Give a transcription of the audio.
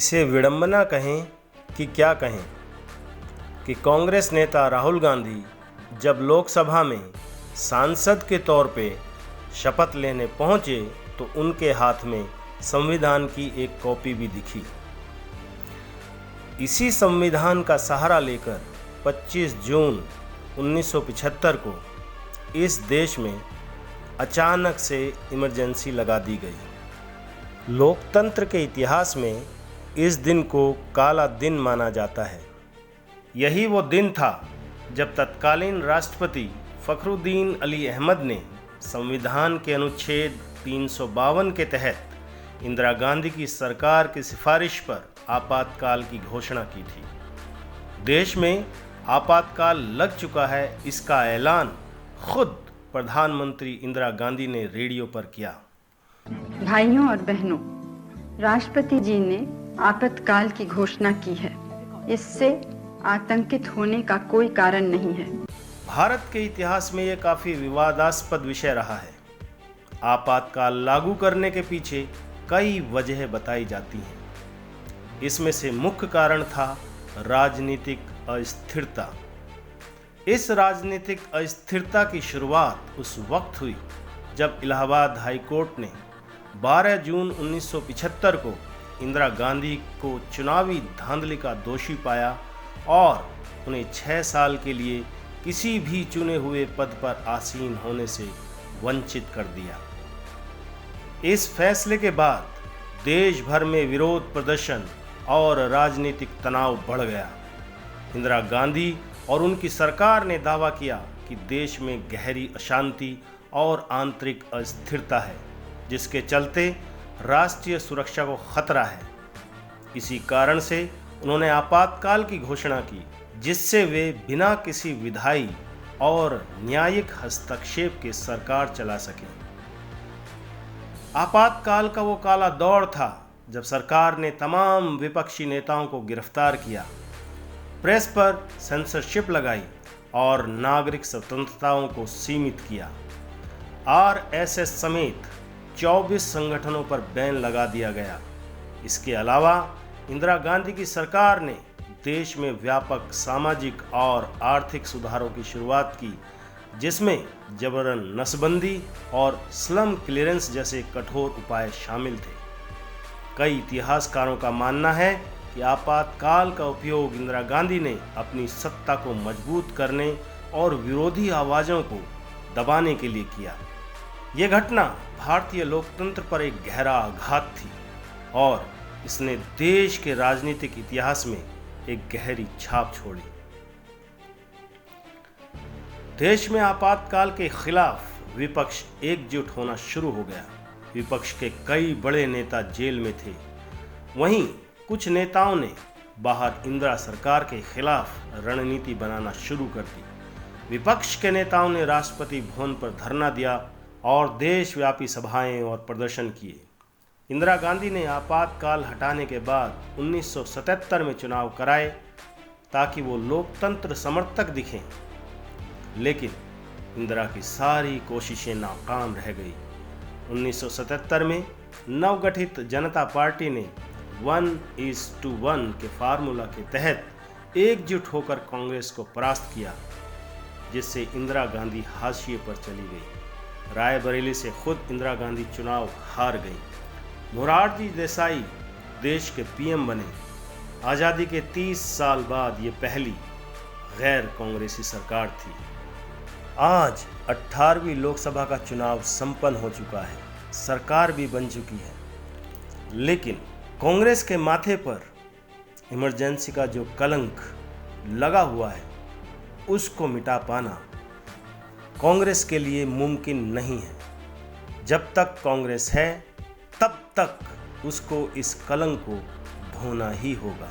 इसे विडंबना कहें कि क्या कहें कि कांग्रेस नेता राहुल गांधी जब लोकसभा में सांसद के तौर पे शपथ लेने पहुंचे तो उनके हाथ में संविधान की एक कॉपी भी दिखी। इसी संविधान का सहारा लेकर 25 जून 1975 को इस देश में अचानक से इमरजेंसी लगा दी गई। लोकतंत्र के इतिहास में इस दिन को काला दिन माना जाता है। यही वो दिन था जब तत्कालीन राष्ट्रपति फखरुद्दीन अली अहमद ने संविधान के अनुच्छेद 352 के तहत इंदिरा गांधी की सरकार की सिफारिश पर आपातकाल की घोषणा की थी। देश में आपातकाल लग चुका है, इसका ऐलान खुद प्रधानमंत्री इंदिरा गांधी ने रेडियो पर किया। भाइयों और बहनों, राष्ट्रपति जी ने आपातकाल की घोषणा की है। इससे आतंकित होने का कोई कारण नहीं है। भारत के इतिहास में यह काफी विवादास्पद विषय रहा है। आपातकाल लागू करने के पीछे कई वजह बताई जाती हैं। इसमें से मुख्य कारण था राजनीतिक अस्थिरता। इस राजनीतिक अस्थिरता की शुरुआत उस वक्त हुई जब इलाहाबाद हाई कोर्ट ने 12 जून 1975 को इंदिरा गांधी को चुनावी धांधली का दोषी पाया और उन्हें 6 साल के लिए किसी भी चुने हुए पद पर आसीन होने से वंचित कर दिया। इस फैसले के बाद देश भर में विरोध प्रदर्शन और राजनीतिक तनाव बढ़ गया। इंदिरा गांधी और उनकी सरकार ने दावा किया कि देश में गहरी अशांति और आंतरिक अस्थिरता है, जिसके चलते राष्ट्रीय सुरक्षा को खतरा है। इसी कारण से उन्होंने आपातकाल की घोषणा की, जिससे वे बिना किसी विधायी और न्यायिक हस्तक्षेप के सरकार चला सके। आपातकाल का वो काला दौर था जब सरकार ने तमाम विपक्षी नेताओं को गिरफ्तार किया, प्रेस पर सेंसरशिप लगाई और नागरिक स्वतंत्रताओं को सीमित किया। आरएसएस समेत 24 संगठनों पर बैन लगा दिया गया। इसके अलावा इंदिरा गांधी की सरकार ने देश में व्यापक सामाजिक और आर्थिक सुधारों की शुरुआत की, जिसमें जबरन नसबंदी और स्लम क्लियरेंस जैसे कठोर उपाय शामिल थे। कई इतिहासकारों का मानना है कि आपातकाल का उपयोग इंदिरा गांधी ने अपनी सत्ता को मजबूत करने और विरोधी आवाज़ों को दबाने के लिए किया। यह घटना भारतीय लोकतंत्र पर एक गहरा आघात थी और इसने देश के राजनीतिक इतिहास में एक गहरी छाप छोड़ी। देश में आपातकाल के खिलाफ विपक्ष एकजुट होना शुरू हो गया। विपक्ष के कई बड़े नेता जेल में थे। वहीं कुछ नेताओं ने बाहर इंदिरा सरकार के खिलाफ रणनीति बनाना शुरू कर दी। विपक्ष के नेताओं ने राष्ट्रपति भवन पर धरना दिया और देशव्यापी सभाएं और प्रदर्शन किए। इंदिरा गांधी ने आपातकाल हटाने के बाद 1977 में चुनाव कराए ताकि वो लोकतंत्र समर्थक दिखें, लेकिन इंदिरा की सारी कोशिशें नाकाम रह गई। 1977 में नवगठित जनता पार्टी ने 1:1 के फार्मूला के तहत एकजुट होकर कांग्रेस को परास्त किया, जिससे इंदिरा गांधी हाशिए पर चली गई। रायबरेली से खुद इंदिरा गांधी चुनाव हार गई। मोरारजी देसाई देश के पीएम बने। आज़ादी के 30 साल बाद ये पहली गैर कांग्रेसी सरकार थी। आज 18वीं लोकसभा का चुनाव संपन्न हो चुका है, सरकार भी बन चुकी है, लेकिन कांग्रेस के माथे पर इमरजेंसी का जो कलंक लगा हुआ है उसको मिटा पाना कांग्रेस के लिए मुमकिन नहीं है। जब तक कांग्रेस है तब तक उसको इस कलंक को ढोना ही होगा।